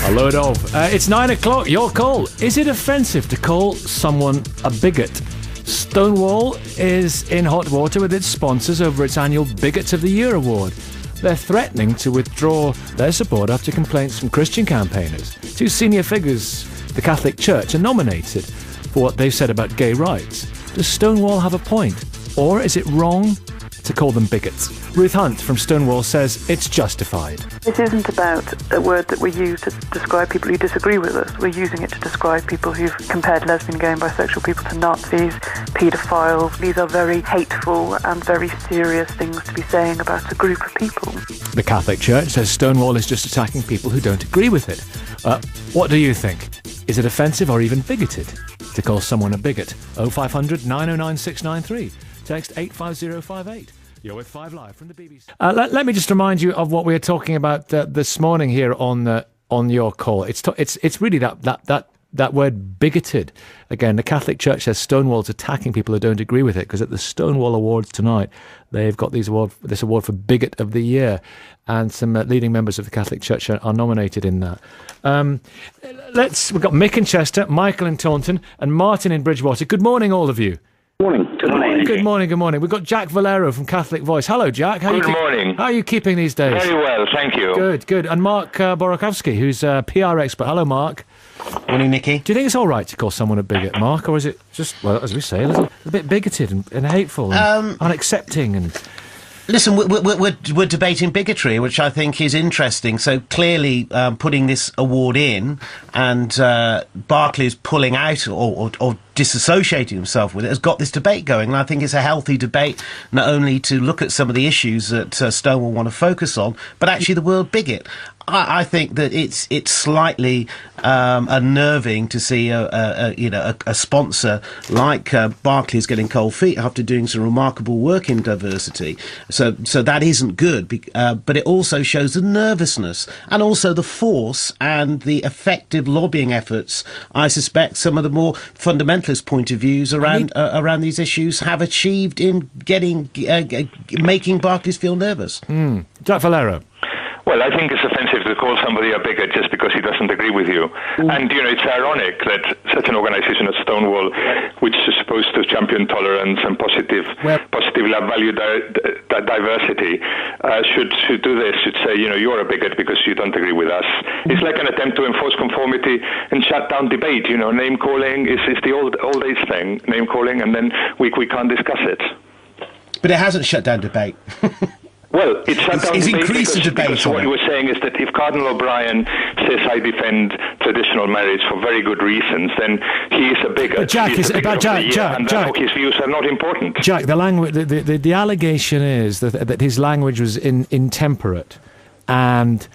A load of. It's 9 o'clock. Your call. Is it offensive to call someone a bigot? Stonewall is in hot water with its sponsors over its annual Bigots of the Year award. They're threatening to withdraw their support after complaints from Christian campaigners. Two senior figures, the Catholic Church, are nominated for what they've said about gay rights. Does Stonewall have a point? Or is it wrong to call them bigots? Ruth Hunt from Stonewall says it's justified. This isn't about a word that we use to describe people who disagree with us. We're using it to describe people who've compared lesbian, gay and bisexual people to Nazis, paedophiles. These are very hateful and very serious things to be saying about a group of people. The Catholic Church says Stonewall is just attacking people who don't agree with it. What do you think? Is it offensive or even bigoted to call someone a bigot? 0500 909 693. Text 85058. You're with 5 Live from the BBC. Let me just remind you of what we were talking about this morning here on your call. It's really that word bigoted. Again, the Catholic Church says Stonewall's attacking people who don't agree with it, because at the Stonewall Awards tonight, they've got this award for Bigot of the Year, and some leading members of the Catholic Church are nominated in that. We've got Mick in Chester, Michael in Taunton, and Martin in Bridgewater. Good morning, all of you. Morning. Good morning. Good morning, good morning. We've got Jack Valero from Catholic Voice. Hello, Jack. Good morning. How are you keeping these days? Very well, thank you. Good. And Mark Borokowski, who's a PR expert. Hello, Mark. Morning, Nicky. Do you think it's all right to call someone a bigot, Mark, or is it just, well, as we say, a bit bigoted and hateful and unaccepting and... Listen, we're debating bigotry, which I think is interesting. So clearly, putting this award in and Barclays pulling out or disassociating himself with it has got this debate going. And I think it's a healthy debate, not only to look at some of the issues that Stonewall want to focus on, but actually the word bigot. I think that it's slightly unnerving to see a sponsor like Barclays getting cold feet after doing some remarkable work in diversity. So that isn't good. But it also shows the nervousness and also the force and the effective lobbying efforts. I suspect some of the more fundamentalist point of views around these issues have achieved in making Barclays feel nervous. Jack Valero. Well, I think it's offensive to call somebody a bigot just because he doesn't agree with you. And, it's ironic that such an organisation as Stonewall, which is supposed to champion tolerance and positively value diversity, should do this, should say, you're a bigot because you don't agree with us. It's like an attempt to enforce conformity and shut down debate. Name-calling is the old age thing, name-calling, and then we can't discuss it. But it hasn't shut down debate. Well, it's shut down debate because what you were saying is that if Cardinal O'Brien says I defend traditional marriage for very good reasons, then he is a bigot. But Jack, Jack, his views are not important. Jack, the allegation is that his language was intemperate, and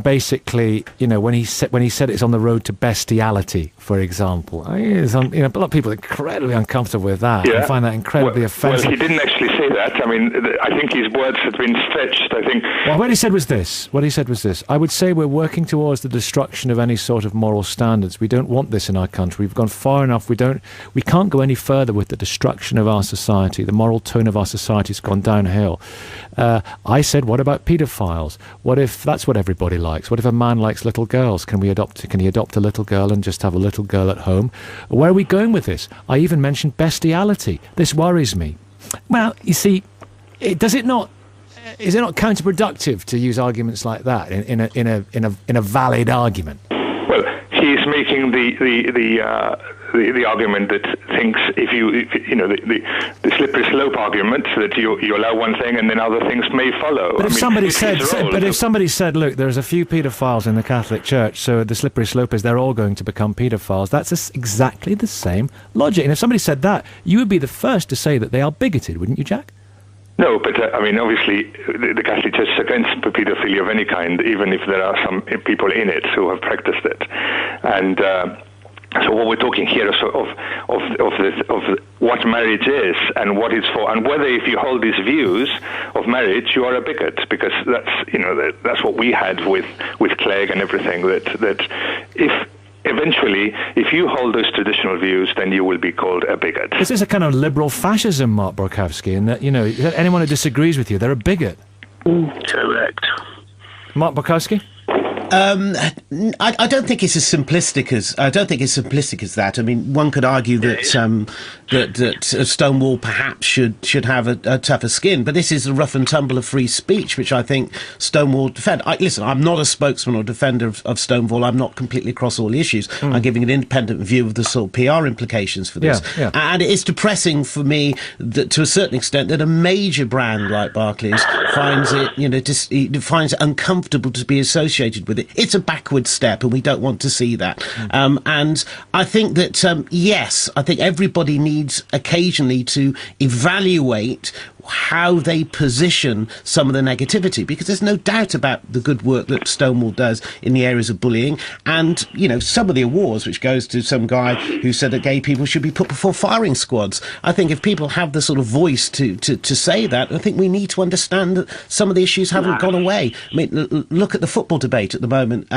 basically, when he said it's on the road to bestiality, for example, a lot of people are incredibly uncomfortable with that. Yeah. And find that incredibly offensive. Well, he didn't actually say that. I mean, I think his words had been stretched. I think. Well, what he said was this. I would say we're working towards the destruction of any sort of moral standards. We don't want this in our country. We've gone far enough. We can't go any further with the destruction of our society. The moral tone of our society has gone downhill. I said, what about paedophiles? What if that's what everybody likes? What if a man likes little girls? Can he adopt a little girl and just have a little girl at home? Where are we going with this? I even mentioned bestiality. This worries me. Well, you see, is it not counterproductive to use arguments like that in a valid argument? Well, he's making the argument that thinks the slippery slope argument that you allow one thing and then other things may follow. But if somebody said, look, there's a few paedophiles in the Catholic Church, so the slippery slope is they're all going to become paedophiles, that's exactly the same logic. And if somebody said that, you would be the first to say that they are bigoted, wouldn't you, Jack? No, but obviously the Catholic Church is against paedophilia of any kind, even if there are some people in it who have practiced it. And so what we're talking here is of what marriage is and what it's for, and whether if you hold these views of marriage, you are a bigot, because that's what we had with Clegg and everything. That if you hold those traditional views, then you will be called a bigot. This is a kind of liberal fascism, Mark Borkowski, in that anyone who disagrees with you, they're a bigot. Correct. Mark Borkowski? I don't think it's as simplistic as that. I mean, one could argue that Stonewall perhaps should have a tougher skin, but this is the rough and tumble of free speech, which I think Stonewall defend. Listen, I'm not a spokesman or defender of Stonewall. I'm not completely across all issues. I'm giving an independent view of the sort of PR implications for this. Yeah. And it is depressing for me that, to a certain extent, that a major brand like Barclays finds it, finds it uncomfortable to be associated with it. It's a backward step, and we don't want to see that. And I think that, yes, I think everybody needs occasionally to evaluate how they position some of the negativity, because there's no doubt about the good work that Stonewall does in the areas of bullying, and some of the awards, which goes to some guy who said that gay people should be put before firing squads. I think if people have the sort of voice to say that, I think we need to understand that some of the issues haven't gone away. I mean, look at the football debate at the moment.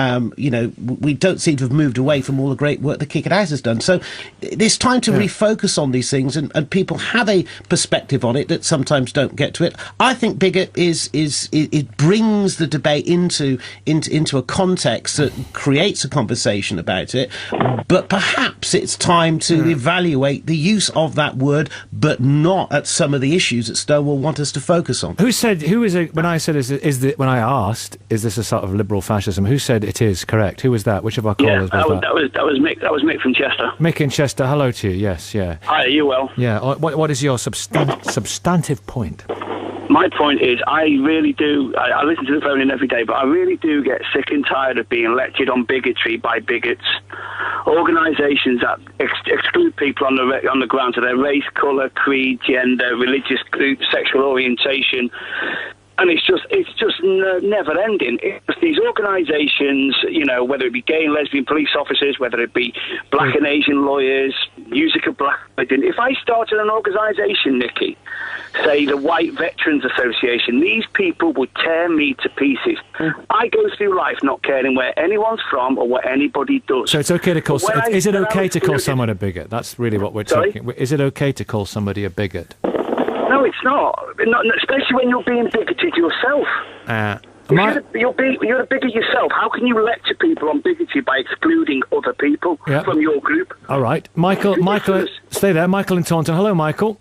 We don't seem to have moved away from all the great work that Kick It Out has done. So it's time to refocus on these things, and people have a perspective on it that sometimes don't get to it. I think Bigot it brings the debate into a context that creates a conversation about it, but perhaps it's time to evaluate the use of that word, but not at some of the issues that Stonewall want us to focus on. When I asked, is this a sort of liberal fascism, who said it is correct? Who was that? Which of our callers was that? That was Mick. That was Mick from Chester. Mick in Chester, hello to you, yes, yeah. Hi, are you well? Yeah, what is your substantive point? My point is, I really do, I listen to the phone in every day, but I really do get sick and tired of being lectured on bigotry by bigots. Organisations that exclude people on the grounds of their race, colour, creed, gender, religious group, sexual orientation. And it's just never ending. It's these organisations, whether it be gay and lesbian police officers, whether it be black and Asian lawyers, music of black. If I started an organisation, Nicky, say the White Veterans Association, these people would tear me to pieces. I go through life not caring where anyone's from or what anybody does. So it's okay to call. Is it okay to call someone a bigot? That's really what we're talking. Is it okay to call somebody a bigot? No, it's not. Especially when you're being bigoted yourself. You're a bigot yourself. How can you lecture people on bigotry by excluding other people from your group? All right. Michael, stay there. Michael in Taunton. Hello, Michael.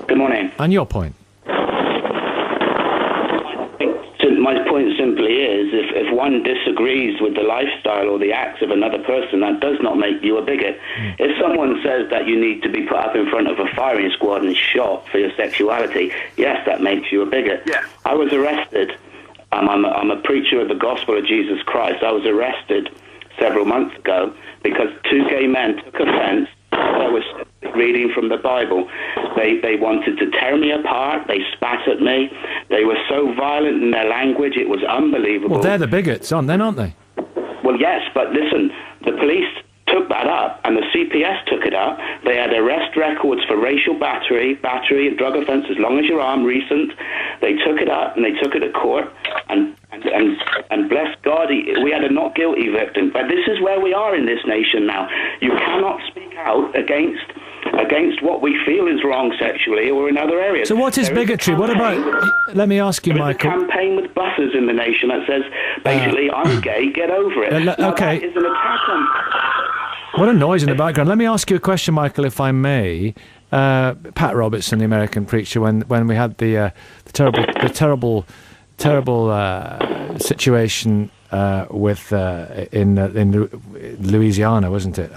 Good morning. And your point? My point simply is, if one disagrees with the lifestyle or the acts of another person, that does not make you a bigot. If someone says that you need to be put up in front of a firing squad and shot for your sexuality, yes, that makes you a bigot. Yeah. I was arrested. I'm a preacher of the gospel of Jesus Christ. I was arrested several months ago because two gay men took offence. I was reading from the Bible. They wanted to tear me apart. They spat at me. They were so violent in their language, it was unbelievable. Well, they're the bigots, aren't they? Well, yes, but listen, the police took that up, and the CPS took it up. They had arrest records for racial battery, drug offence, as long as your arm, recent. They took it up, and they took it to court, and bless God, we had a not guilty victim. But this is where we are in this nation now. You cannot speak out against what we feel is wrong sexually or in other areas. So what is bigotry? What about... Let me ask you, Michael. There's a campaign with buses in the nation that says, basically, I'm gay, get over it. Okay. That is an attack on... What a noise in the background. Let me ask you a question, Michael, if I may. Pat Robertson, the American preacher, when we had the terrible situation with in Louisiana, wasn't it?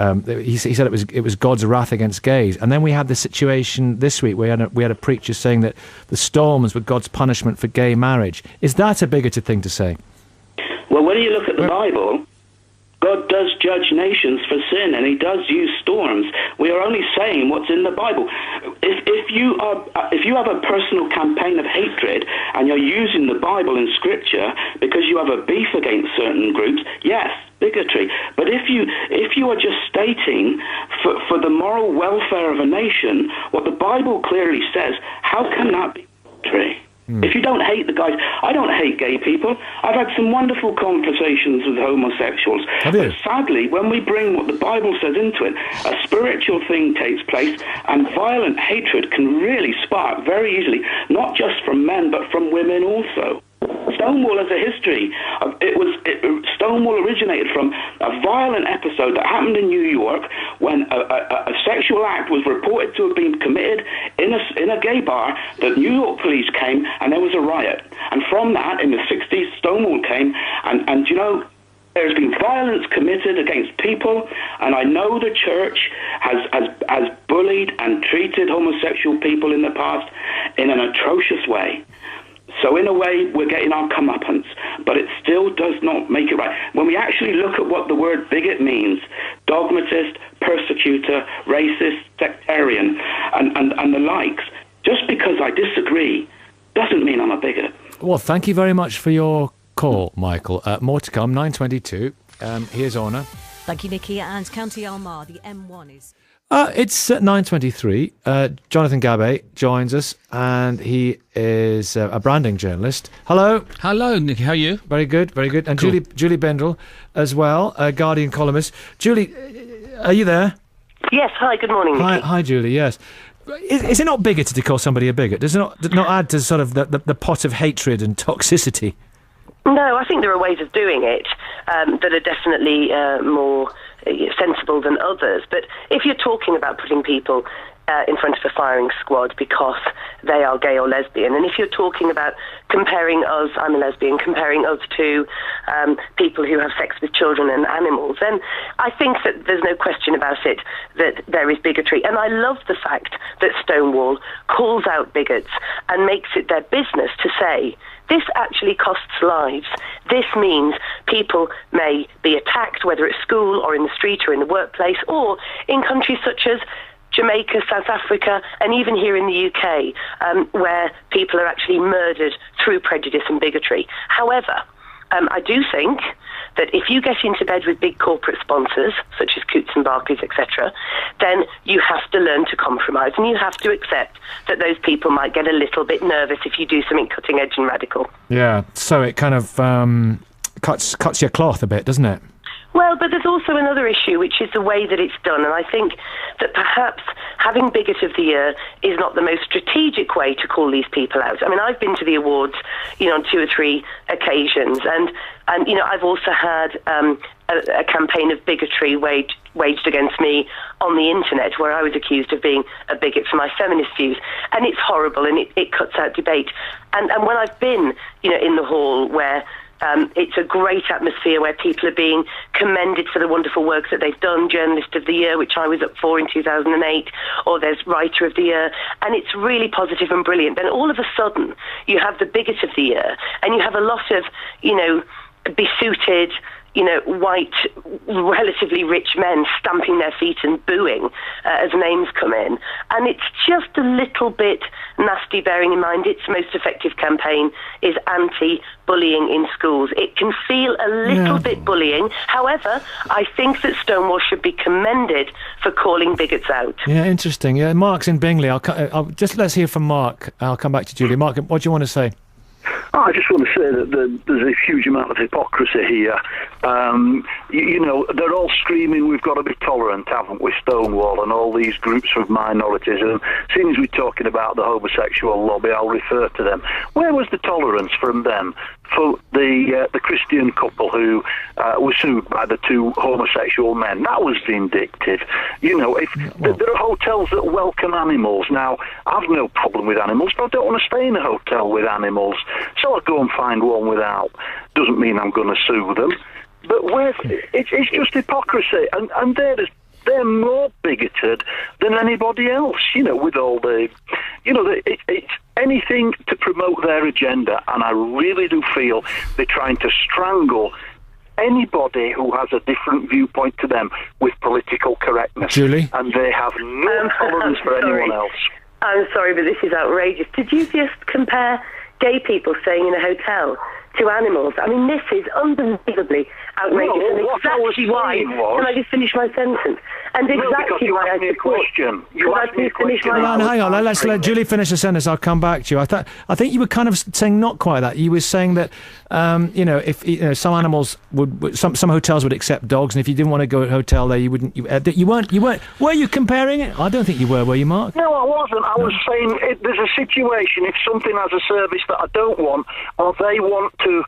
He said it was God's wrath against gays, and then we had the situation this week. We had a preacher saying that the storms were God's punishment for gay marriage. Is that a bigoted thing to say? Well, when you look at the Bible, God does judge nations for sin, and he does use storms. We are only saying what's in the Bible. If you have a personal campaign of hatred and you're using the Bible and Scripture because you have a beef against certain groups, yes, bigotry. But if you are just stating for the moral welfare of a nation what the Bible clearly says, how can that be bigotry? If you don't hate the guys, I don't hate gay people. I've had some wonderful conversations with homosexuals. Have you? But sadly, when we bring what the Bible says into it, a spiritual thing takes place, and violent hatred can really spark very easily, not just from men, but from women also. Stonewall has a history. Stonewall originated from a violent episode that happened in New York when a sexual act was reported to have been committed in a gay bar. The New York police came and there was a riot. And from that, in the 60s, Stonewall came and you know, there's been violence committed against people, and I know the church has bullied and treated homosexual people in the past in an atrocious way. So in a way, we're getting our comeuppance, but it still does not make it right. When we actually look at what the word bigot means, dogmatist, persecutor, racist, sectarian, and the likes, just because I disagree doesn't mean I'm a bigot. Well, thank you very much for your call, Michael. More to come, 9:22. Here's Orna. Thank you, Nikki. And County Armagh, the M1 is... It's at 9:23. Jonathan Gabay joins us, and he is a branding journalist. Hello. Hello, Nicky. How are you? Very good, very good. And cool. Julie Bendel as well, a Guardian columnist. Julie, are you there? Yes. Hi. Good morning, Nicky. Hi, Julie. Yes. Is it not bigoted to call somebody a bigot? Does it not add to sort of the pot of hatred and toxicity? No, I think there are ways of doing it that are definitely more sensible than others. But if you're talking about putting people in front of a firing squad because they are gay or lesbian, and if you're talking about comparing us, I'm a lesbian, comparing us to people who have sex with children and animals, then I think that there's no question about it that there is bigotry. And I love the fact that Stonewall calls out bigots and makes it their business to say, this actually costs lives. This means people may be attacked, whether at school or in the street or in the workplace, or in countries such as Jamaica, South Africa, and even here in the UK, where people are actually murdered through prejudice and bigotry. However, I do think that if you get into bed with big corporate sponsors, such as Coots and Barclays, etc., then you have to learn to compromise, and you have to accept that those people might get a little bit nervous if you do something cutting edge and radical. Yeah, so it kind of cuts your cloth a bit, doesn't it? Well, but there's also another issue, which is the way that it's done. And I think that perhaps having Bigot of the Year is not the most strategic way to call these people out. I mean, I've been to the awards, on 2 or 3 occasions. And I've also had a campaign of bigotry waged against me on the internet, where I was accused of being a bigot for my feminist views. And it's horrible, and it cuts out debate. And when I've been, in the hall where it's a great atmosphere where people are being commended for the wonderful work that they've done, Journalist of the Year, which I was up for in 2008, or there's Writer of the Year, and it's really positive and brilliant. Then all of a sudden, you have the Bigot of the Year, and you have a lot of, besuited, white, relatively rich men stamping their feet and booing as names come in. And it's just a little bit nasty, bearing in mind its most effective campaign is anti-bullying in schools. It can feel a little bit bullying. However, I think that Stonewall should be commended for calling bigots out. Yeah, interesting. Yeah, Mark's in Bingley. Let's hear from Mark. I'll come back to Julie. Mark, what do you want to say? I just want to say that there's a huge amount of hypocrisy here. They're all screaming, we've got to be tolerant, haven't we, Stonewall, and all these groups of minorities. And seeing as we're talking about the homosexual lobby, I'll refer to them. Where was the tolerance from them for the Christian couple who were sued by the 2 homosexual men? That was vindictive. There are hotels that welcome animals. Now, I've no problem with animals, but I don't want to stay in a hotel with animals. So I'll go and find one without. Doesn't mean I'm going to sue them. But it's just hypocrisy. And they're more bigoted than anybody else, with all the... it's anything to promote their agenda. And I really do feel they're trying to strangle anybody who has a different viewpoint to them with political correctness. Julie? And they have no tolerance for anyone else. I'm sorry, but this is outrageous. Did you just compare gay people staying in a hotel to animals? I mean, this is unbelievably outrageous, and exactly why... Can I just finish my sentence? And exactly why I support... You asked me a question. Hang on, let's let Julie finish the sentence. I'll come back to you. I think you were kind of saying not quite that. You were saying that, if some animals some hotels would accept dogs, and if you didn't want to go to a hotel there, you wouldn't. You weren't. Were you comparing it? I don't think you were you, Mark? No, I wasn't. I was saying there's a situation. If something has a service that I don't want, or they want to,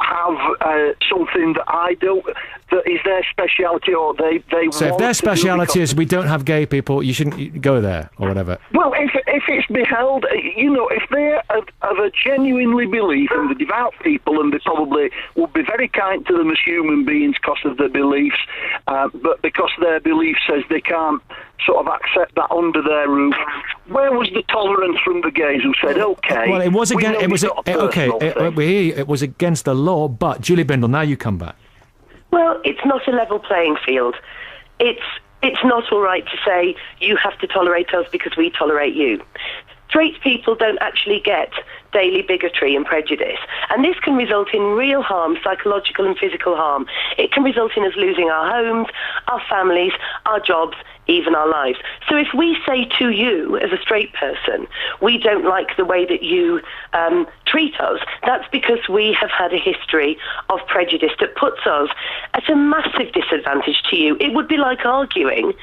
have something that I don't, that is their speciality, or they So if their speciality is we don't have gay people, you shouldn't go there, or whatever. Well, if it's beheld, if they're of a genuinely belief, and the devout people, and they probably would be very kind to them as human beings because of their beliefs, but because their belief says they can't sort of accept that under their roof, where was the tolerance from the gays who said, okay? Well, it was against. It was against the law. But Julie Bindle, now you come back. Well, it's not a level playing field. It's not all right to say you have to tolerate us because we tolerate you. Straight people don't actually get daily bigotry and prejudice. And this can result in real harm, psychological and physical harm. It can result in us losing our homes, our families, our jobs, even our lives. So if we say to you, as a straight person, we don't like the way that you treat us, that's because we have had a history of prejudice that puts us at a massive disadvantage to you. It would be like arguing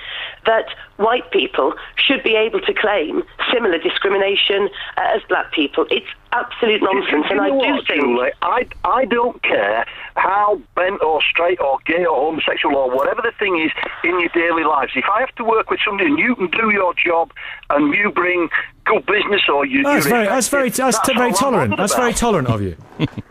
that white people should be able to claim similar discrimination as black people. It's absolute nonsense, and I do think... Julie, I don't care how bent or straight or gay or homosexual or whatever the thing is in your daily lives. If I have to work with somebody and you can do your job and you bring good business or you... That's very tolerant. That's very tolerant of you.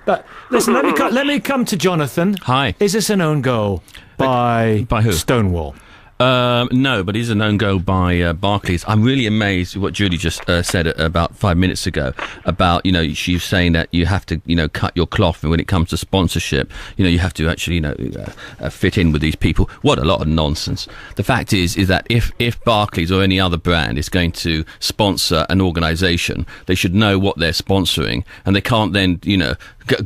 But listen, let me come to Jonathan. Hi. Is this an own goal by who? Stonewall? No, but it is an own goal by Barclays. I'm really amazed with what Julie just said about 5 minutes ago about, she's saying that you have to, cut your cloth when it comes to sponsorship. You have to actually, fit in with these people. What a lot of nonsense. The fact is that if Barclays or any other brand is going to sponsor an organisation, they should know what they're sponsoring, and they can't then,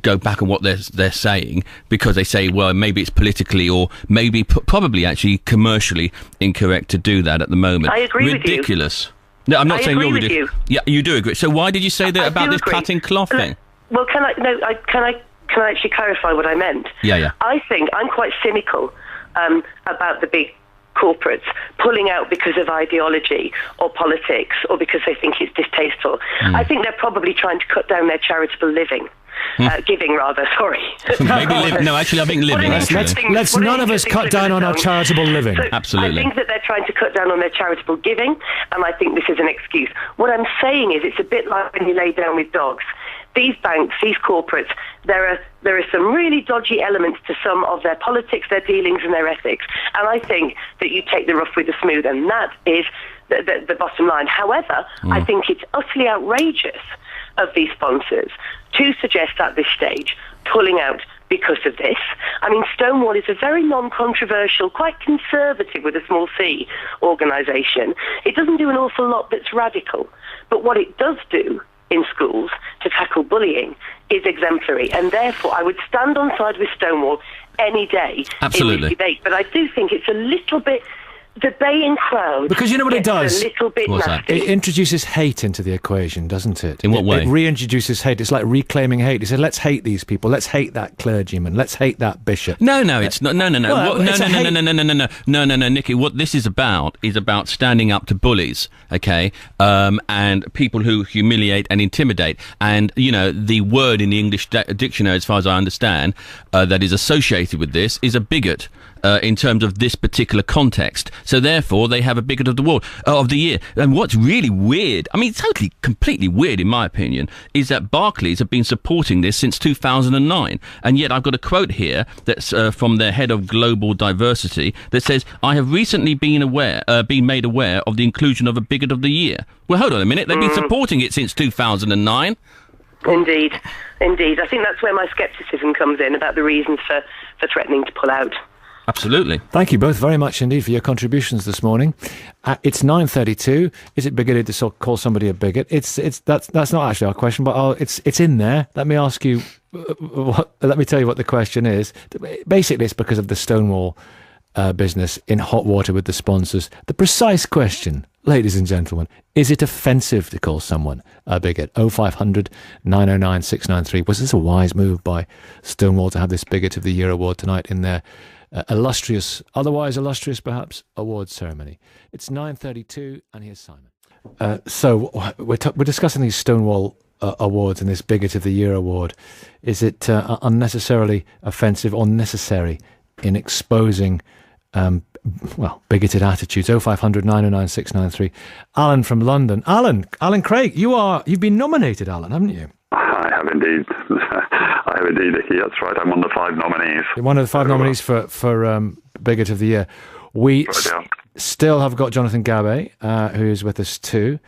go back on what they're saying because they say, well, maybe it's politically or maybe probably actually commercially incorrect to do that at the moment. I agree with you. Ridiculous. No, I'm not saying you're ridiculous. Yeah, you do agree. So why did you say that about this cutting cloth thing? Well, can I actually clarify what I meant? Yeah. I think I'm quite cynical about the big corporates pulling out because of ideology or politics or because they think it's distasteful. I think they're probably trying to cut down their charitable living. Giving, rather, sorry. Maybe no, actually, I think living. Let's none of us cut down on our charitable living. So absolutely. I think that they're trying to cut down on their charitable giving, and I think this is an excuse. What I'm saying is it's a bit like when you lay down with dogs. These banks, these corporates, there are some really dodgy elements to some of their politics, their dealings, and their ethics. And I think that you take the rough with the smooth, and that is the bottom line. However, I think it's utterly outrageous of these sponsors to suggest at this stage pulling out because of this. I mean, Stonewall is a very non-controversial, quite conservative with a small c organisation. It doesn't do an awful lot that's radical, but what it does do in schools to tackle bullying is exemplary, and therefore I would stand on side with Stonewall any day in this debate. But I do think it's a little bit... The baying crowd... Because you know what it does? A little bit nasty. It introduces hate into the equation, doesn't it? In what way? It reintroduces hate. It's like reclaiming hate. It said, let's hate these people. Let's hate that clergyman. Let's hate that bishop. No, it's not. No. Well, No, Nicky. What this is about standing up to bullies, okay, and people who humiliate and intimidate. And, the word in the English dictionary, as far as I understand, that is associated with this is a bigot. In terms of this particular context. So therefore, they have a bigot of the year. And what's really weird, I mean, totally, completely weird in my opinion, is that Barclays have been supporting this since 2009. And yet I've got a quote here that's from their head of global diversity that says, I have recently been made aware of the inclusion of a bigot of the year. Well, hold on a minute. They've been supporting it since 2009. Indeed. I think that's where my scepticism comes in about the reasons for threatening to pull out. Absolutely. Thank you both very much indeed for your contributions this morning. It's 9:32. Is it bigoted to call somebody a bigot? That's not actually our question, but it's in there. Let me ask you. Let me tell you what the question is. Basically, it's because of the Stonewall business in hot water with the sponsors. The precise question, ladies and gentlemen, is it offensive to call someone a bigot? 0500 909 693. Was this a wise move by Stonewall to have this Bigot of the Year award tonight in their otherwise illustrious perhaps, awards ceremony? It's 9:32 and here's Simon. So we're discussing these Stonewall awards and this Bigot of the Year award. Is it unnecessarily offensive or necessary in exposing bigoted attitudes? 0500 909 693. Alan from London. Alan Craig, you've been nominated, Alan, haven't you? I have indeed. I have indeed, Nicky. That's right. I'm one of the 5 nominees. You're one of the 5 nominees for Bigot of the Year. We still have got Jonathan Gabay, who is with us too,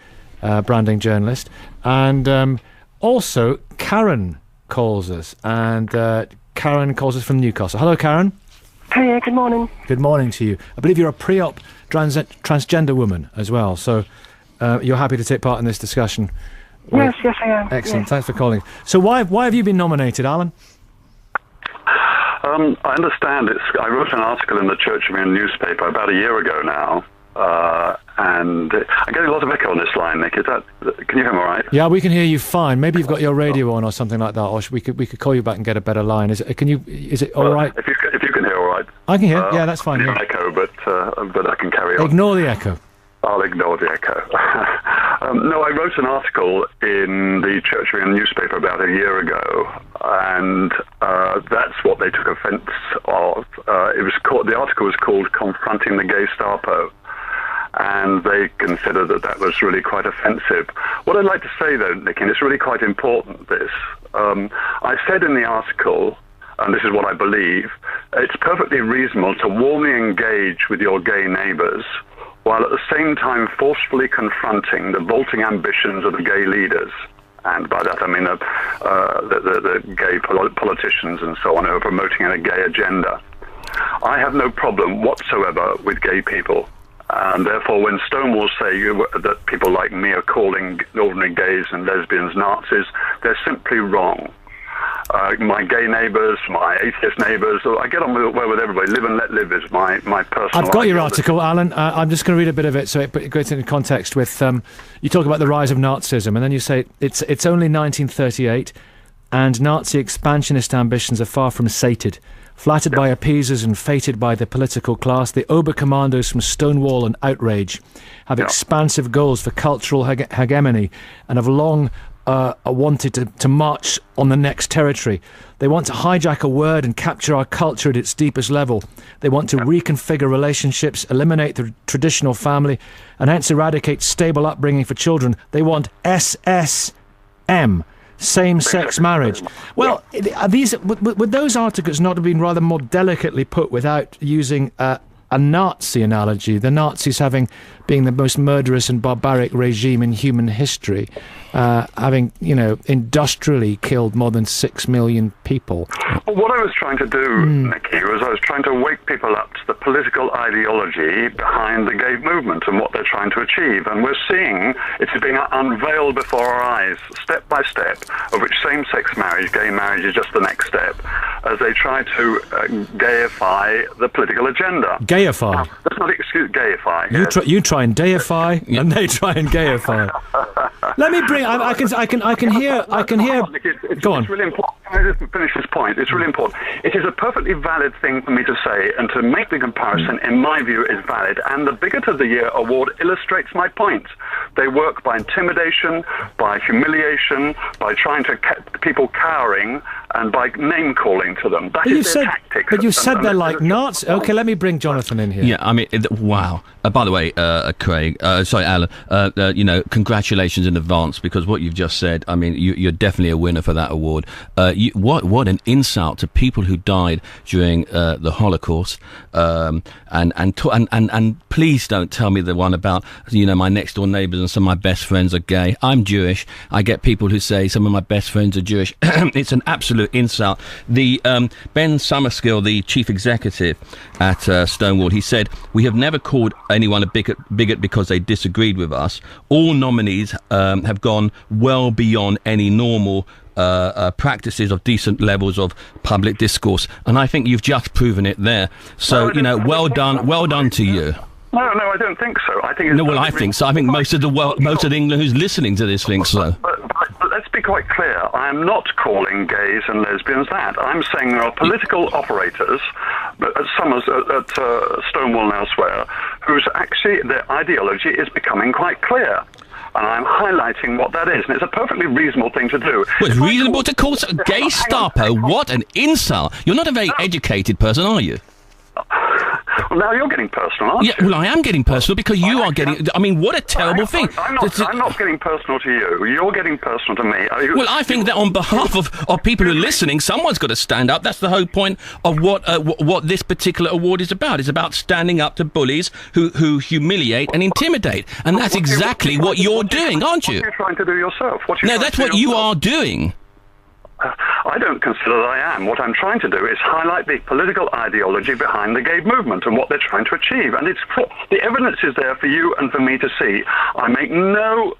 branding journalist, and also Karen calls us, and Karen calls us from Newcastle. Hello, Karen. Hey, good morning. Good morning to you. I believe you're a pre-op transgender woman as well, so you're happy to take part in this discussion. Yes, I am. Excellent. Yes. Thanks for calling. So why have you been nominated, Alan? I understand I wrote an article in the Church of England newspaper about a year ago now, and I'm getting a lot of echo on this line, Nick. Can you hear me all right? Yeah, we can hear you fine. Maybe you've got your radio on or something like that, or we could call you back and get a better line. Is it all right? If you can hear all right. I can hear. Yeah, that's fine. Yeah. Echo, but I can carry on. Ignore the echo. I'll ignore the echo. No, I wrote an article in the Church of England newspaper about a year ago, and that's what they took offence of. The article was called "Confronting the Gestapo," and they considered that was really quite offensive. What I'd like to say, though, Nick, and it's really quite important, I said in the article, and this is what I believe, it's perfectly reasonable to warmly engage with your gay neighbours while at the same time forcefully confronting the vaulting ambitions of the gay leaders. And by that I mean the gay politicians and so on who are promoting a gay agenda. I have no problem whatsoever with gay people. And therefore, when Stonewall say that people like me are calling ordinary gays and lesbians Nazis, they're simply wrong. My gay neighbours, my atheist neighbours, I get on with everybody. Live and let live is my personal... I've got your article, Alan. I'm just going to read a bit of it so it goes into context with... you talk about the rise of Nazism, and then you say it's only 1938, and Nazi expansionist ambitions are far from sated. Flattered by appeasers and fated by the political class, the Obercommandos from Stonewall and Outrage have expansive goals for cultural hegemony and have long... wanted to march on the next territory. They want to hijack a word and capture our culture at its deepest level. They want to reconfigure relationships, eliminate the traditional family, and hence eradicate stable upbringing for children. They want SSM, same-sex marriage. Well, would those articles not have been rather more delicately put without using a Nazi analogy, the Nazis being the most murderous and barbaric regime in human history, having, industrially killed more than 6 million people? Well, what I was trying to do, Nicky, was I was trying to wake people up to the political ideology behind the gay movement and what they're trying to achieve. And we're seeing it's being unveiled before our eyes, step by step, of which same-sex marriage, gay marriage, is just the next step, as they try to gayify the political agenda. Gayify? Now, that's not excuse, gayify. You try and deify, and they try and gayify. Let me bring... I can hear... Go on. It's really important. Can I just finish this point? It's really important. It is a perfectly valid thing for me to say, and to make the comparison, in my view, is valid. And the Bigot of the Year award illustrates my point. They work by intimidation, by humiliation, by trying to keep people cowering, and by name-calling to them. That is their tactics. But you said they're like Nazis. Okay, let me bring Jonathan in here. Yeah, I mean, wow. By the way, Alan, congratulations in advance, because what you've just said, I mean, you're definitely a winner for that award. What an insult to people who died during the Holocaust, and please don't tell me the one about my next door neighbours and some of my best friends are gay. I'm Jewish. I get people who say some of my best friends are Jewish. It's an absolute insult. The Ben Summerskill, the chief executive at Stonewall, he said, "We have never called anyone a bigot because they disagreed with us. All nominees have gone well beyond any normal practices of decent levels of public discourse," and I think you've just proven it there. So well done to you. No, I don't think so. I think I think so. I think most of England who's listening to this thinks so. But let's be quite clear. I am not calling gays and lesbians that. I'm saying there are political operators, at Stonewall and elsewhere, whose actually their ideology is becoming quite clear. and I'm highlighting what that is, and it's a perfectly reasonable thing to do. Well, it's reasonable to call a Gestapo? What an insult! You're not a very educated person, are you? Well, now you're getting personal, aren't you? Yeah, well, I am getting personal because you are getting... I mean, what a terrible thing. I'm not getting personal to you. You're getting personal to me. Well, I think that on behalf of people who are listening, someone's got to stand up. That's the whole point of what this particular award is about. It's about standing up to bullies who humiliate and intimidate. And that's exactly what you're doing, aren't you? What are you trying to do yourself? No, that's what you are doing. I don't consider that I am. What I'm trying to do is highlight the political ideology behind the gay movement and what they're trying to achieve. And the evidence is there for you and for me to see. I make no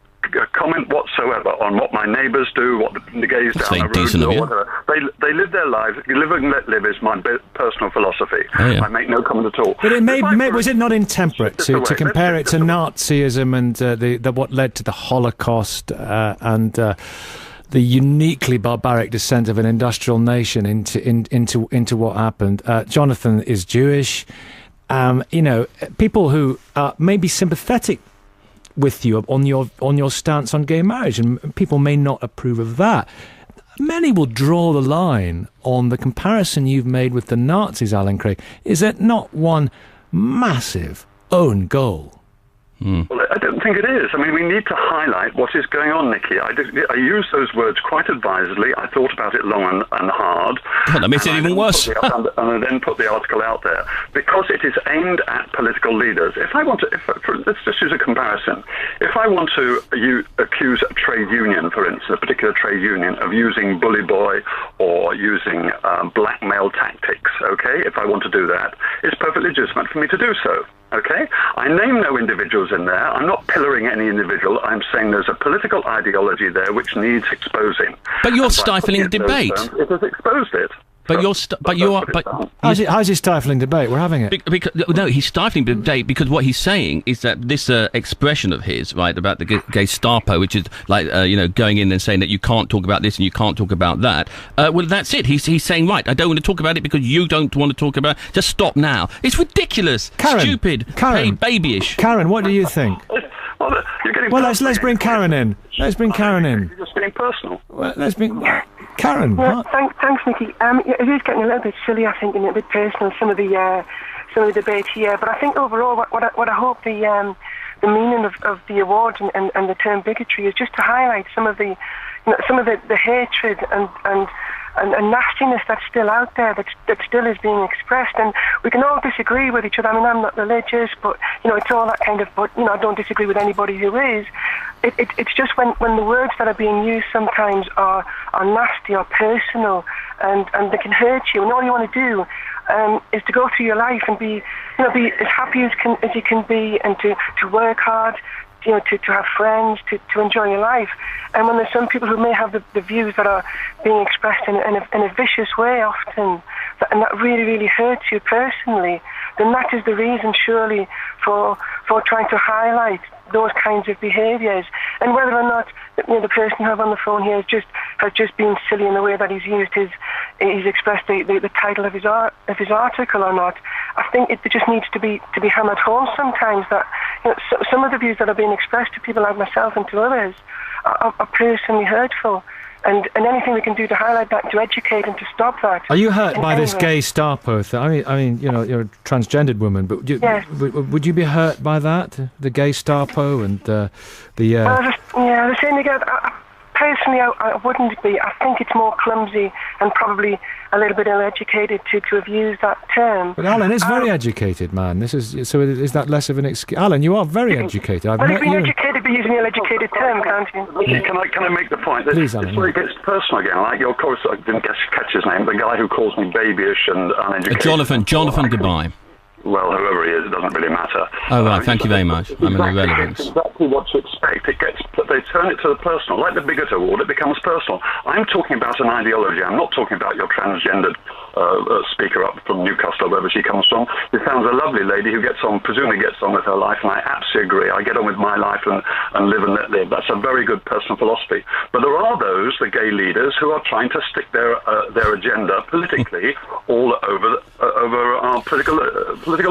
comment whatsoever on what my neighbours do, what the gays down the road do, or whatever. They live their lives. Live and let live is my personal philosophy. Oh, yeah. I make no comment at all. But was it not intemperate to compare it to Nazism and what led to the Holocaust and the uniquely barbaric descent of an industrial nation into what happened? Jonathan is Jewish. People who may be sympathetic with you on your stance on gay marriage, and people may not approve of that. Many will draw the line on the comparison you've made with the Nazis, Alan Craig. Is it not one massive own goal? Well, I don't think it is. I mean, we need to highlight what is going on, Nicky. I use those words quite advisedly. I thought about it long and hard. Well, that makes it even worse. And I then put the article out there because it is aimed at political leaders. If I want to, let's just use a comparison. If I want to accuse a trade union, for instance, a particular trade union, of using bully boy or using blackmail tactics, okay? If I want to do that, it's perfectly legitimate for me to do so. Okay? I name no individuals in there. I'm not pillaring any individual. I'm saying there's a political ideology there which needs exposing. But you're stifling debate. It has exposed it. How's he stifling debate? We're having it. No, he's stifling debate because what he's saying is that this expression of his, right, about the Gestapo, which is like going in and saying that you can't talk about this and you can't talk about that. Well, that's it. He's saying, right, I don't want to talk about it because you don't want to talk about it. Just stop now. It's ridiculous, stupid, babyish. Karen, what do you think? Well, let's bring Karen in. Let's bring Karen in. You're just getting personal. Well, let's bring Karen. Yeah, thanks, Nicky. It is getting a little bit silly, I think, and a bit personal, some of the debate here. But I think overall, what I hope the meaning of the award and the term bigotry is just to highlight some of the hatred and nastiness that's still out there, that still is being expressed. And we can all disagree with each other. I mean, I'm not religious, but it's all that kind of. But I don't disagree with anybody who is. It's just when the words that are being used sometimes are nasty or personal, and they can hurt you, and all you want to do is to go through your life and be as happy as you can be, and to work hard, to have friends, to enjoy your life. And when there's some people who may have the views that are being expressed in a vicious way often, and that really, really hurts you personally, then that is the reason, surely, for trying to highlight those kinds of behaviours. And whether or not the person who I have on the phone here has just been silly in the way that he's expressed the title of his article or not, I think it just needs to be hammered home sometimes that some of the views that are being expressed to people like myself and to others are personally hurtful. And anything we can do to highlight that, to educate and to stop that. Are you hurt by this Gestapo thing? I mean, you're a transgendered woman, but would you be hurt by that? The Gestapo and the same again. Personally, I wouldn't be. I think it's more clumsy and probably a little bit ill-educated to have used that term. But Alan is very educated, man. Is that less of an excuse? Alan, you are very educated. Well, you can be educated by using an ill-educated term, can't you? Can I make the point that Please, Alan. It gets personal again? Like your course, I didn't catch his name. The guy who calls me babyish and uneducated. Jonathan, goodbye. Well, whoever he is, it doesn't really matter. Oh, right, thank you very much. I'm an irrelevance. It's exactly what to expect. They turn it to the personal. Like the Bigot Award, it becomes personal. I'm talking about an ideology. I'm not talking about your transgendered speaker up from Newcastle, wherever she comes from. She sounds a lovely lady who presumably gets on with her life, and I absolutely agree. I get on with my life and live and let live. That's a very good personal philosophy. But there are those, the gay leaders, who are trying to stick their agenda politically all over our political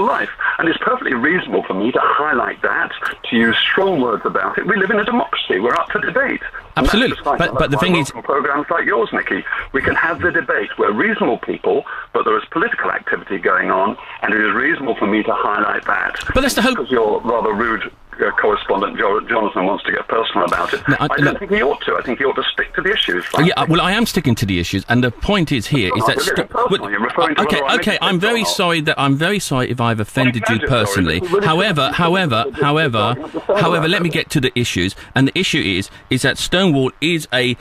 life. And it's perfectly reasonable for me to highlight that, to use strong words about it. We live in a democracy. We're up for debate. Absolutely. But the thing is, programs like yours, Nicky, we can have the debate. We're reasonable people, but there is political activity going on, and it is reasonable for me to highlight that. But that's the whole... Because you're rather rude. Correspondent Jonathan wants to get personal about it. I don't think he ought to. I think he ought to stick to the issues. Frankly. Yeah, well, I am sticking to the issues, and the point is here is that. You're referring to okay. I'm very sorry if I've offended you personally. However, let me get to the issues, and the issue is that Stonewall is a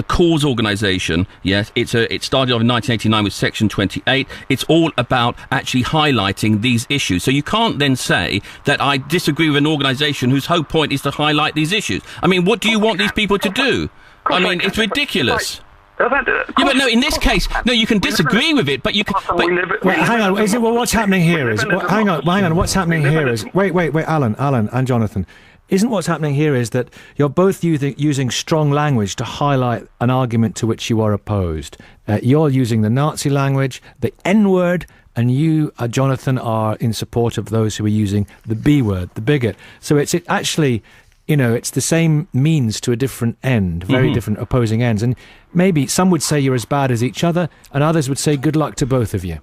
cause organisation. Yes, it started off in 1989 with Section 28. It's all about actually highlighting these issues. So you can't then say that I disagree with an organisation whose whole point is to highlight these issues. I mean, what do you want these people to do? I mean, it's ridiculous. Yeah, but no, in this case, no, you can disagree with it, but you can... Wait, hang on, what's happening here is... hang on, what's happening here is... Wait, Alan and Jonathan. Isn't what's happening here is that you're both using strong language to highlight an argument to which you are opposed. You're using the Nazi language, the N-word, and you, Jonathan, are in support of those who are using the B word, the bigot. So it's actually, it's the same means to a different end, very different opposing ends. And maybe some would say you're as bad as each other, and others would say good luck to both of you.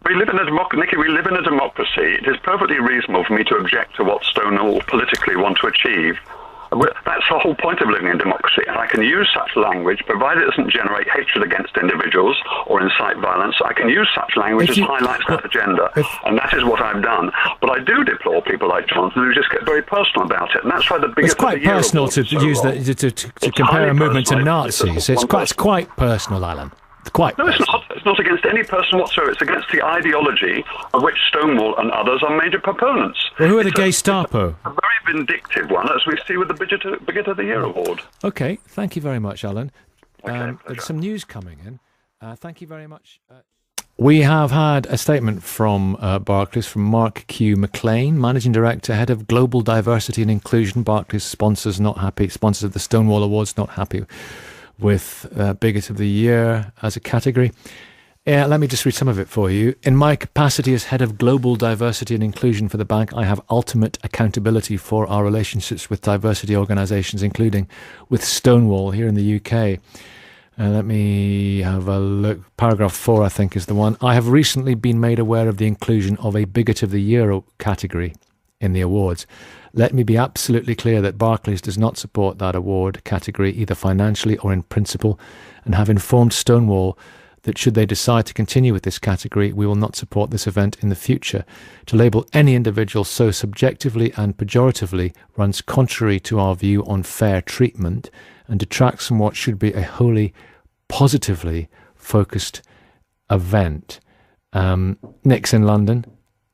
We live in a democracy, Nicky, we live in a democracy. It is perfectly reasonable for me to object to what Stonewall politically want to achieve. That's the whole point of living in democracy. And I can use such language, provided it doesn't generate hatred against individuals or incite violence. I can use such language as highlights that agenda. And that is what I've done. But I do deplore people like Jonathan who just get very personal about it. And that's why the biggest... It's quite personal to use to compare a movement to Nazis. It's quite personal, Alan. No, it's not. It's not against any person whatsoever. It's against the ideology of which Stonewall and others are major proponents. Well, who are the Gestapo? A very vindictive one, as we see with the Bigot of the Year award. Okay, thank you very much, Alan. There's some news coming in. Thank you very much. We have had a statement from Barclays, from Mark Q. McLean, Managing Director, Head of Global Diversity and Inclusion. Barclays sponsors of the Stonewall Awards, not happy with Bigot of the Year as a category. Let me just read some of it for you. In my capacity as Head of Global Diversity and Inclusion for the bank, I have ultimate accountability for our relationships with diversity organisations, including with Stonewall here in the UK. Let me have a look. Paragraph 4, I think, is the one. I have recently been made aware of the inclusion of a Bigot of the Year category in the awards. Let me be absolutely clear that Barclays does not support that award category, either financially or in principle, and have informed Stonewall that should they decide to continue with this category, we will not support this event in the future. To label any individual so subjectively and pejoratively runs contrary to our view on fair treatment and detracts from what should be a wholly positively focused event. Nick's in London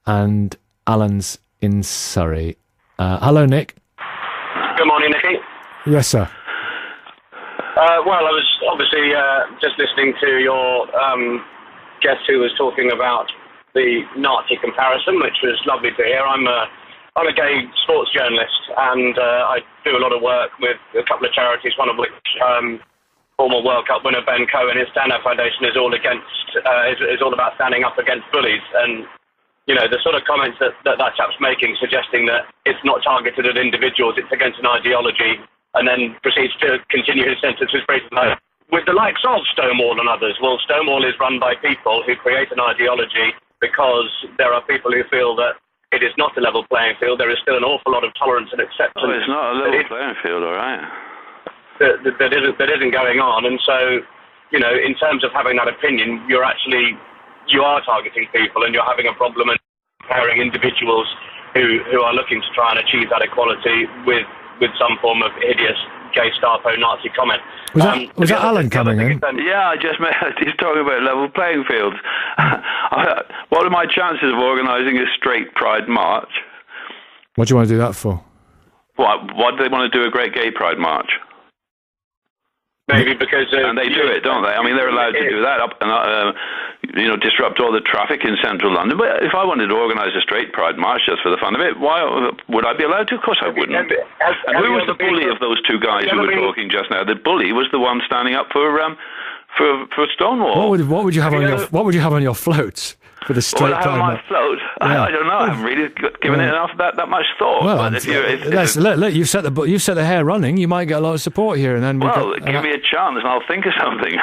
and Alan's in Surrey. Hello, Nick. Good morning, Nicky. Yes, sir. Well, I was obviously just listening to your guest who was talking about the Nazi comparison, which was lovely to hear. I'm a gay sports journalist, and I do a lot of work with a couple of charities, one of which former World Cup winner Ben Cohen, his Stand Up Foundation, is all about standing up against bullies. And the sort of comments that chap's making, suggesting that it's not targeted at individuals, it's against an ideology, and then proceeds to continue his sentence with the likes of Stonewall and others. Well, Stonewall is run by people who create an ideology because there are people who feel that it is not a level playing field. There is still an awful lot of tolerance and acceptance. Oh, it's not a level playing field, all right. That isn't going on. And so, in terms of having that opinion, you are targeting people, and you're having a problem in comparing individuals who are looking to try and achieve that equality with some form of hideous Gestapo Nazi comment. Was that Alan coming in? Yeah, he's talking about level playing fields. What are my chances of organising a straight pride march? What do you want to do that for? Why do they want to do a great gay pride march? Maybe because... and they do it, don't they? I mean, they're allowed to do that, disrupt all the traffic in central London. But if I wanted to organise a straight pride march just for the fun of it, why would I be allowed to? Of course I wouldn't. And who was the bully of those two guys who were talking just now? The bully was the one standing up for Stonewall. What would you have on your floats? for the straight Well, how pride am I march. afloat? Yeah. I don't know. I haven't really given it enough that much thought. Well, but look, you've set the hair running. You might get a lot of support here, and then give me a chance, and I'll think of something.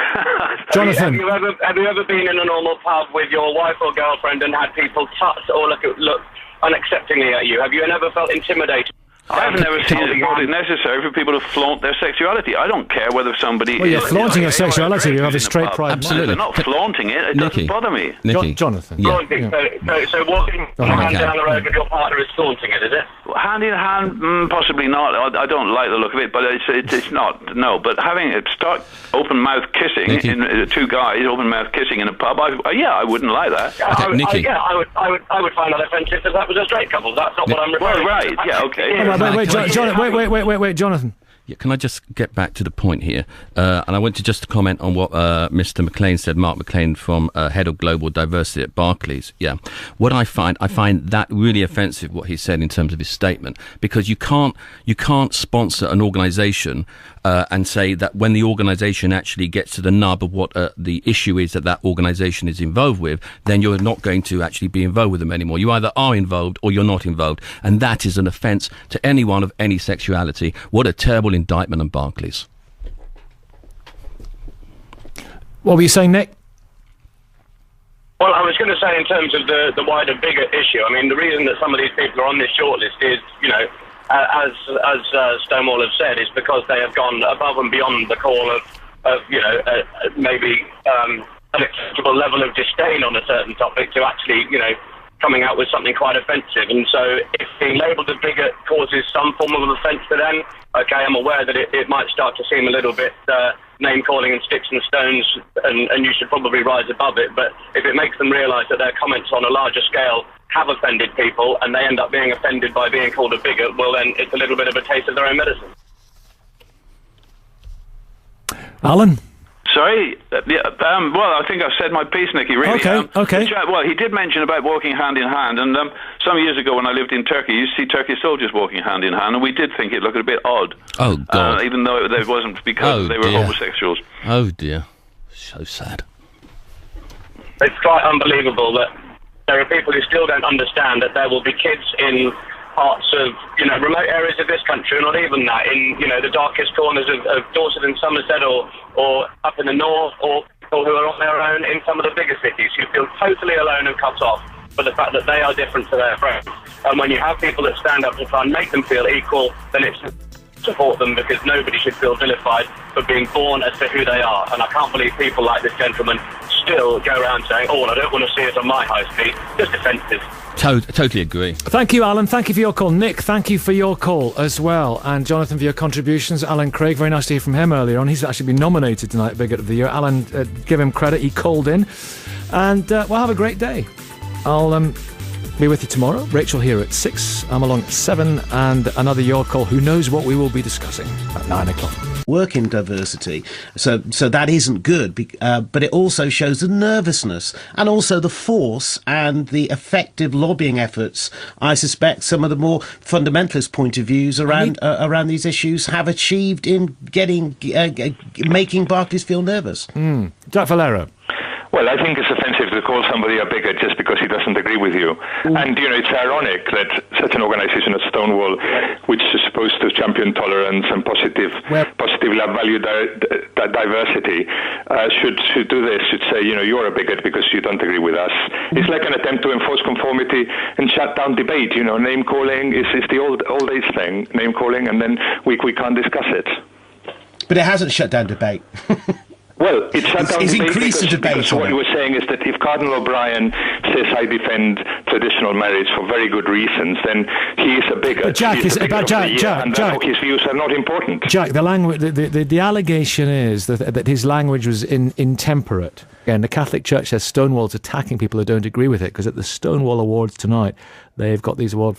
Jonathan, Have you ever been in a normal pub with your wife or girlfriend and had people touch or look unacceptingly at you? Have you never felt intimidated? I've never seen it necessary for people to flaunt their sexuality. I don't care whether somebody... Well, you're flaunting your sexuality. You have a straight pride. Absolutely. They're not flaunting it. It doesn't bother me. Nicky. Jonathan. Yeah. So walking hand down the road with your partner is flaunting it, is it? Hand in hand, possibly not. I don't like the look of it, but it's not. No, but having it start open mouth kissing, two guys open mouth kissing in a pub, I wouldn't like that. Nicky. I would find that offensive if that was a straight couple. That's not what I'm referring to. Well, right. Yeah. Okay. Wait, Jonathan. Yeah, can I just get back to the point here? And I want to just comment on what Mr. McLean said, Mark McLean from Head of Global Diversity at Barclays. Yeah, what I find that really offensive, what he said in terms of his statement, because you can't sponsor an organisation and say that when the organisation actually gets to the nub of what the issue is that organisation is involved with, then you're not going to actually be involved with them anymore. You either are involved or you're not involved, and that is an offence to anyone of any sexuality. What a terrible indictment on Barclays. What were you saying, Nick? Well, I was going to say in terms of the wider, bigger issue, I mean, the reason that some of these people are on this shortlist is, as Stonewall have said, is because they have gone above and beyond the call of maybe an acceptable level of disdain on a certain topic to actually, coming out with something quite offensive. And so if being labelled a bigot causes some form of offence to them, okay, I'm aware that it might start to seem a little bit name-calling and sticks and stones, and you should probably rise above it. But if it makes them realise that their comments on a larger scale have offended people and they end up being offended by being called a bigot, well, then it's a little bit of a taste of their own medicine. Alan? Sorry? Well, I think I've said my piece, Nicky, really. Okay. Well, he did mention about walking hand in hand, and some years ago when I lived in Turkey, you used to see Turkish soldiers walking hand in hand, and we did think it looked a bit odd. Oh, God. Even though it wasn't because they were homosexuals. Oh, dear. So sad. It's quite unbelievable that there are people who still don't understand that there will be kids in parts of, remote areas of this country, or not even that, in, the darkest corners of Dorset and Somerset, or up in the north, or people who are on their own in some of the bigger cities who feel totally alone and cut off for the fact that they are different to their friends. And when you have people that stand up to try and make them feel equal, then it's support them, because nobody should feel vilified for being born as to who they are. And I can't believe people like this gentleman still go around saying, oh, well, I don't want to see it on my high street. Just offensive. Totally agree. Thank you, Alan. Thank you for your call. Nick, thank you for your call as well. And Jonathan, for your contributions. Alan Craig, very nice to hear from him earlier on. He's actually been nominated tonight, Bigot of the Year. Alan, give him credit. He called in. And we'll have a great day. I'll be with you tomorrow. Rachel here at 6. I'm along at 7. And another Your Call. Who knows what we will be discussing at 9 o'clock. Work in diversity, so that isn't good, but it also shows the nervousness and also the force and the effective lobbying efforts I suspect some of the more fundamentalist point of views around these issues have achieved in making Barclays feel nervous. Jack Valero. Well, I think it's offensive to call somebody a bigot just because he doesn't agree with you. And, it's ironic that such an organization as Stonewall, which is supposed to champion tolerance and positively value diversity, should do this, should say, you're a bigot because you don't agree with us. It's like an attempt to enforce conformity and shut down debate. Name-calling is the old age thing, name-calling, and then we can't discuss it. But it hasn't shut down debate. Well, it shut down debate because what you were saying is that if Cardinal O'Brien says I defend traditional marriage for very good reasons, then he is a bigot. But Jack, Jack, his views are not important. Jack, the allegation is that his language was intemperate. Again, the Catholic Church says Stonewall's attacking people who don't agree with it, because at the Stonewall Awards tonight, they've got this award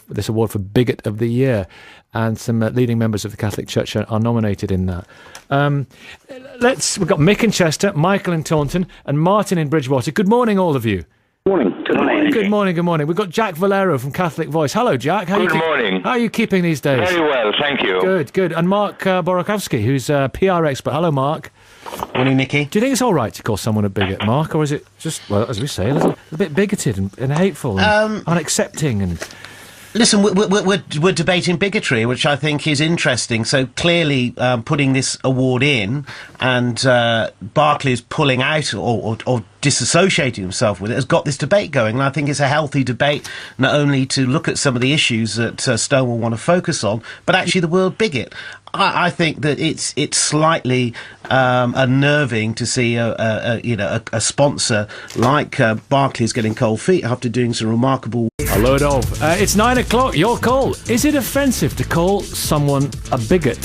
for Bigot of the Year, and some leading members of the Catholic Church are nominated in that. We've got Mick in Chester, Michael in Taunton, and Martin in Bridgewater. Good morning, all of you. Morning. Good morning. Good morning, good morning. We've got Jack Valero from Catholic Voice. Hello, Jack. Good morning. How are you keeping these days? Very well, thank you. Good, good. And Mark Borokowski, who's a PR expert. Hello, Mark. Morning, Nicky. Do you think it's all right to call someone a bigot, Mark, or is it just, well, as we say, a bit bigoted and hateful and unaccepting and... Listen, we're debating bigotry, which I think is interesting. So clearly, putting this award in and Barclays pulling out or disassociating himself with it has got this debate going. And I think it's a healthy debate, not only to look at some of the issues that Stonewall want to focus on, but actually the word bigot. I think that it's slightly unnerving to see a sponsor like Barclays getting cold feet after doing some remarkable. A load of. It's 9 o'clock. Your call. Is it offensive to call someone a bigot?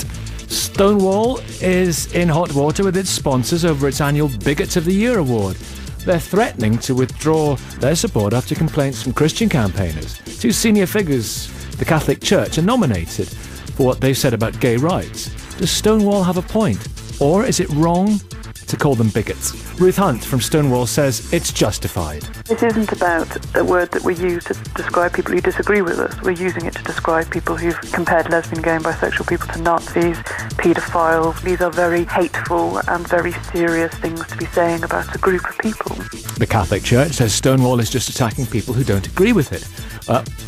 Stonewall is in hot water with its sponsors over its annual Bigots of the Year award. They're threatening to withdraw their support after complaints from Christian campaigners. Two senior figures, the Catholic Church, are nominated for what they've said about gay rights. Does Stonewall have a point? Or is it wrong to call them bigots? Ruth Hunt from Stonewall says it's justified. This isn't about a word that we use to describe people who disagree with us. We're using it to describe people who've compared lesbian, gay and bisexual people to Nazis, paedophiles. These are very hateful and very serious things to be saying about a group of people. The Catholic Church says Stonewall is just attacking people who don't agree with it.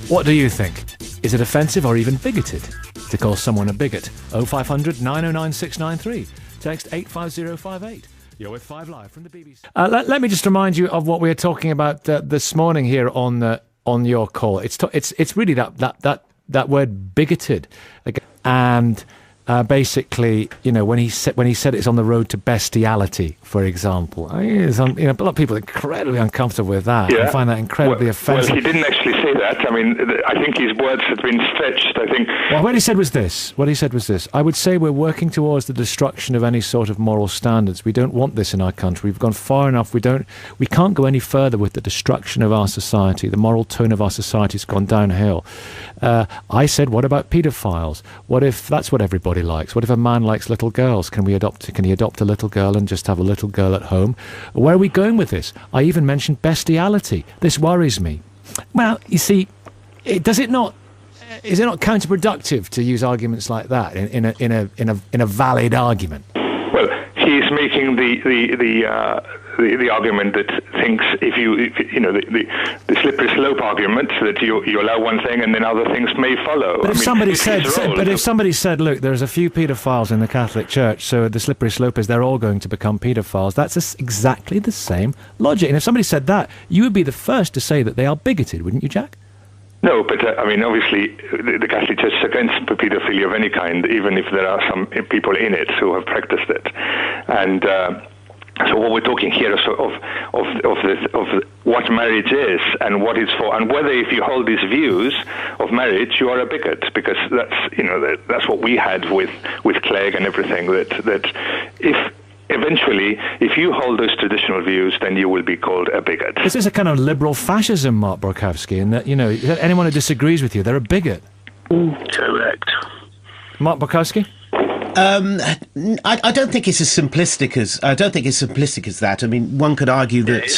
What do you think? Is it offensive or even bigoted to call someone a bigot? 0500 909 693. Text 85058. You're with 5 Live from the BBC. Let me just remind you of what we were talking about this morning here on your call. It's really that word bigoted, and basically, you know, when he said it's on the road to bestiality, for example. I mean, a lot of people are incredibly uncomfortable with that. Yeah. And find that incredibly offensive. Well, he didn't actually say that. I mean, I think his words have been stretched. I think. Well, what he said was this. I would say we're working towards the destruction of any sort of moral standards. We don't want this in our country. We've gone far enough. We can't go any further with the destruction of our society. The moral tone of our society has gone downhill. I said, what about paedophiles? What if that's what everybody likes? What if a man likes little girls? Can he adopt a little girl and just have a little girl at home? Where are we going with this? I even mentioned bestiality. This worries me. Well, you see, is it not counterproductive to use arguments like that in a valid argument? Well, he's making the argument that thinks if the slippery slope argument that you allow one thing and then other things may follow. But if somebody said, look, there's a few paedophiles in the Catholic Church, so the slippery slope is they're all going to become paedophiles. That's exactly the same logic. And if somebody said that, you would be the first to say that they are bigoted, wouldn't you, Jack? No, but I mean, obviously, the Catholic Church is against paedophilia of any kind, even if there are some people in it who have practiced it. And so what we're talking here is of what marriage is and what it's for, and whether if you hold these views of marriage, you are a bigot, because that's what we had with Clegg and everything. That if eventually, if you hold those traditional views, then you will be called a bigot. This is a kind of liberal fascism, Mark Borkowski, in that, anyone who disagrees with you, they're a bigot. Correct. Mark Borkowski? I don't think it's as simplistic as that. I mean, one could argue that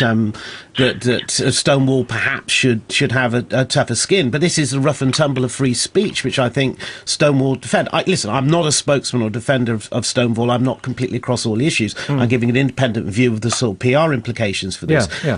Stonewall perhaps should have a tougher skin, but this is the rough and tumble of free speech, which I think Stonewall defend. Listen, I'm not a spokesman or defender of Stonewall. I'm not completely across all the issues. I'm giving an independent view of the sort of PR implications for this. Yeah.